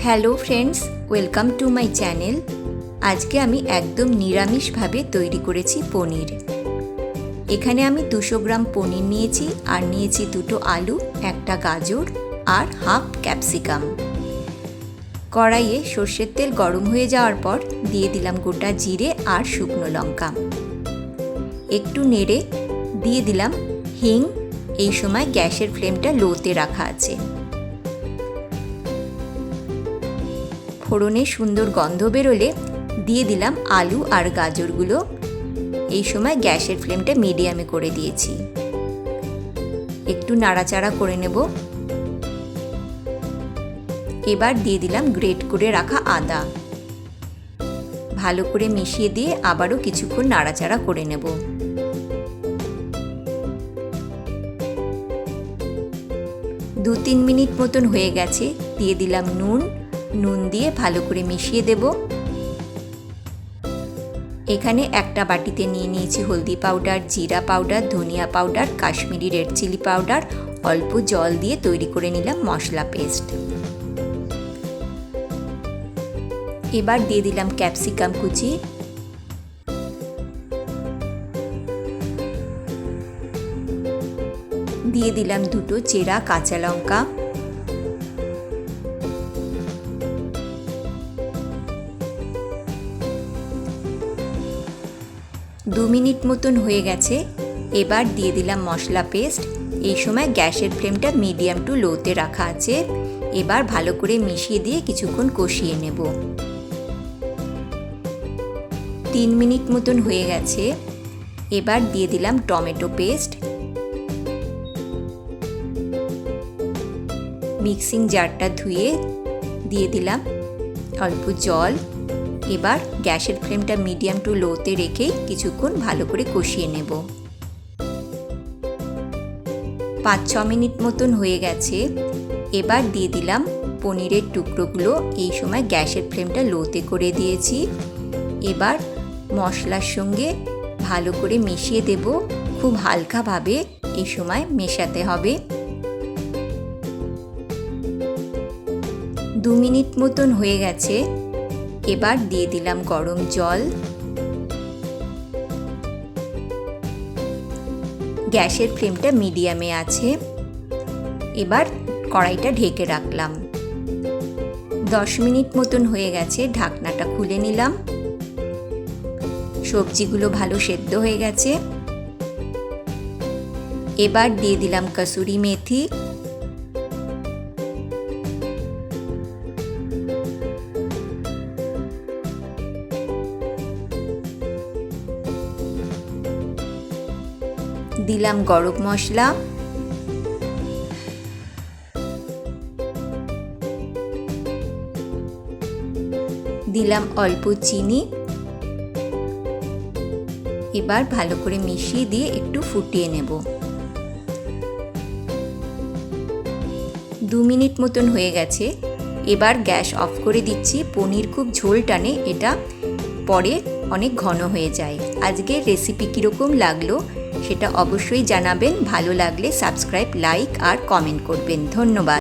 Hello friends, welcome to my channel. আজকে আমি একদম নিরামিষভাবে তৈরি করেছি পনির। এখানে আমি 200 গ্রাম পনির নিয়েছি আর নিয়েছি 2টো আলু, একটা গাজর আর হাফ ক্যাপসিকাম। কড়াইয়ে সর্ষের তেল গরম হয়ে যাওয়ার পর দিয়ে দিলাম গোটা জিরে আর শুকনো লঙ্কা। একটু নেড়ে দিয়ে দিলাম হিং। এই সময় গ্যাসের ফ্লেমটা লোতে রাখা আছে। ফোড়নে সুন্দর গন্ধ বেরোলে দিয়ে দিলাম আলু আর গাজরগুলো। এই সময় গ্যাসের ফ্লেমটা মিডিয়ামে করে দিয়েছি। একটু নাড়াচাড়া করে নেব। এবার দিয়ে দিলাম গ্রেট করে রাখা আদা। ভালো করে মিশিয়ে দিয়ে আবারও কিছুক্ষণ নাড়াচাড়া করে নেব। দু 3 মিনিট মতন হয়ে গেছে। দিয়ে দিলাম নুন দিয়ে ভালো করে মিশিয়ে দেব। এখানে একটা বাটিতে নিয়ে নিয়েছি হলদি পাউডার, জিরা পাউডার, ধনিয়া powder, Kashmiri red chilli powder. অল্প জল দিয়ে তৈরি করে নিলাম মশলা পেস্ট। এবার দিয়ে দিলাম ক্যাপসিকাম কুচি। দিয়ে দিলাম 2টো চেরা কাঁচা লঙ্কা। দু মিনিট মতন হয়ে গেছে। এবার দিয়ে দিলাম মশলা পেস্ট। এই সময় গ্যাসের ফ্লেমটা মিডিয়াম টু লোতে রাখা আছে। এবার ভালো করে মিশিয়ে দিয়ে কিছুক্ষণ কষিয়ে নেব। 3 মিনিট মতন হয়ে গেছে। এবার দিয়ে দিলাম টমেটো পেস্ট। মিক্সিং জারটা ধুয়ে দিয়ে দিলাম অল্প জল। এবার গ্যাসের ফ্লেমটা মিডিয়াম টু লোতে রেখেই কিছুক্ষণ ভালো করে কষিয়ে নেব। 5-6 মিনিট মতন হয়ে গেছে। এবার দিয়ে দিলাম পনিরের টুকরোগুলো। এই সময় গ্যাসের ফ্লেমটা লোতে করে দিয়েছি। এবার মশলার সঙ্গে ভালো করে মিশিয়ে দেব। খুব হালকাভাবে এই সময় মেশাতে হবে। 2 মিনিট মতন হয়ে গেছে। এবার দিয়ে দিলাম গরম জল। গ্যাসের ফ্লেমটা মিডিয়ামে আছে। এবার কড়াইটা ঢেকে রাখলাম। 10 মিনিট মতন হয়ে গেছে। ঢাকনাটা খুলে নিলাম। সবজিগুলো ভালো সেদ্ধ হয়ে গেছে। এবার দিয়ে দিলাম কসুরি মেথি। দিলাম গরম মশলা। দিলাম অল্প চিনি। এবার ভালো করে মিশিয়ে দিয়ে একটু ফুটিয়ে নেব। 2 মিনিট মতন হয়ে গেছে। এবার গ্যাস অফ করে দিচ্ছি। পনির খুব ঝোল টানে, এটা পরে অনেক ঘন হয়ে যায়। আজকের রেসিপি কীরকম লাগলো সেটা অবশ্যই জানাবেন। ভালো লাগলে সাবস্ক্রাইব, লাইক আর কমেন্ট করবেন। ধন্যবাদ।